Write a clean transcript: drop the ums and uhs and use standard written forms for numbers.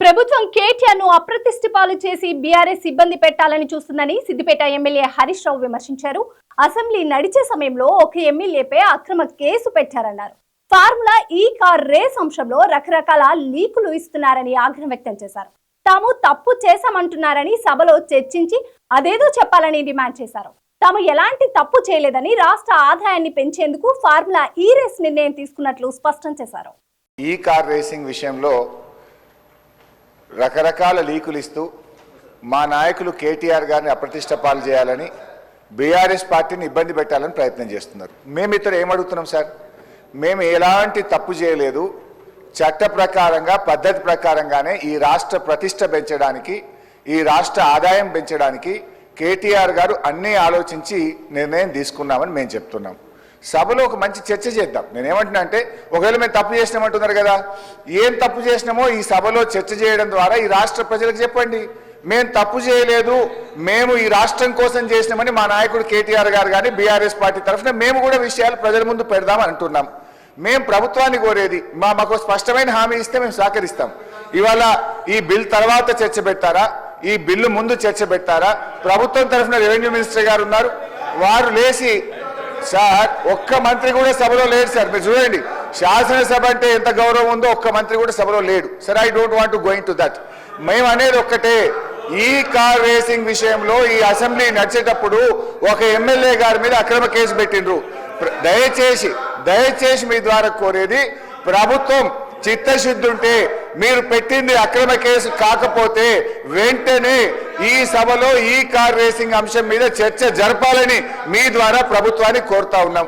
ప్రభుత్వం కేటీఆర్ ను అప్రతిష్ఠ పాలు చేసి బీఆర్ఎస్ ఇబ్బంది పెట్టాలని చూస్తుందని సిద్దిపేట ఎమ్మెల్యే హరీష్ రావు విమర్శించారు. అసెంబ్లీ నడిచే సమయంలో ఒక ఎమ్మెల్యేపై అక్రమ కేసు పెట్టారన్నారు. ఫార్ములా ఈ కార్ రేస్ అంశంలో రకరకాల లీకులు ఇస్తున్నారని ఆగ్రహం వ్యక్తం చేశారు. తాము తప్పు చేశామంటున్నారని సభలో చర్చించి అదేదో చెప్పాలని డిమాండ్ చేశారు. తాము ఎలాంటి తప్పు చేయలేదని రాష్ట్ర ఆదాయాన్ని పెంచేందుకు ఫార్ములా ఈ రేస్ నిర్ణయం తీసుకున్నట్లు స్పష్టం చేశారు. ఈ కార్ రేసింగ్ విషయంలో రకరకాల లీకులు ఇస్తూ మా నాయకులు కేటీఆర్ గారిని అప్రతిష్ట పాలు చేయాలని బీఆర్ఎస్ పార్టీని ఇబ్బంది పెట్టాలని ప్రయత్నం చేస్తున్నారు. మేము ఇతర ఏమడుగుతున్నాం సార్, మేము ఎలాంటి తప్పు చేయలేదు, చట్ట ప్రకారంగా పద్ధతి ప్రకారంగానే ఈ రాష్ట్ర ప్రతిష్ట పెంచడానికి ఈ రాష్ట్ర ఆదాయం పెంచడానికి కేటీఆర్ గారు అన్నీ ఆలోచించి నిర్ణయం తీసుకున్నామని మేము చెప్తున్నాం. సభలో ఒక మంచి చర్చ చేద్దాం. నేనేమంటున్నా అంటే ఒకవేళ మేము తప్పు చేసినామంటున్నారు కదా, ఏం తప్పు చేసినామో ఈ సభలో చర్చ చేయడం ద్వారా ఈ రాష్ట్ర ప్రజలకు చెప్పండి. మేము తప్పు చేయలేదు, మేము ఈ రాష్ట్రం కోసం చేసినామని మా నాయకుడు కేటీఆర్ గారు కానీ బీఆర్ఎస్ పార్టీ తరఫున మేము కూడా విషయాలు ప్రజల ముందు పెడదామని అంటున్నాం. మేము ప్రభుత్వాన్ని కోరేది మాకు స్పష్టమైన హామీ ఇస్తే మేము సహకరిస్తాం. ఇవాళ ఈ బిల్ తర్వాత చర్చ పెట్టారా, ఈ బిల్లు ముందు చర్చ పెట్టారా? ప్రభుత్వం తరఫున రెవెన్యూ మినిస్టర్ గారు ఉన్నారు, వారు లేచి సార్ ఒక్క మంత్రి కూడా సభలో లేడు సార్. మీరు చూడండి, శాసనసభ అంటే ఎంత గౌరవం ఉందో ఒక్క మంత్రి కూడా సభలో లేడు sir. I don't want to going to that. మేము అనేది ఒక్కటే, ఈ కార్ రేసింగ్ విషయంలో ఈ అసెంబ్లీ నడిచేటప్పుడు ఒక ఎమ్మెల్యే గారి మీద అక్రమ కేసు పెట్టిండ్రు. దయచేసి మీ ద్వారా కోరేది, ప్రభుత్వం చిత్తశుద్ధి ఉంటే మీరు పెట్టింది అక్రమ కేసు కాకపోతే వెంటనే ఈ సభలో ఈ కార్ రేసింగ్ అంశం మీద చర్చ జరపాలని మీ ద్వారా ప్రభుత్వాన్ని కోరుతా ఉన్నాం.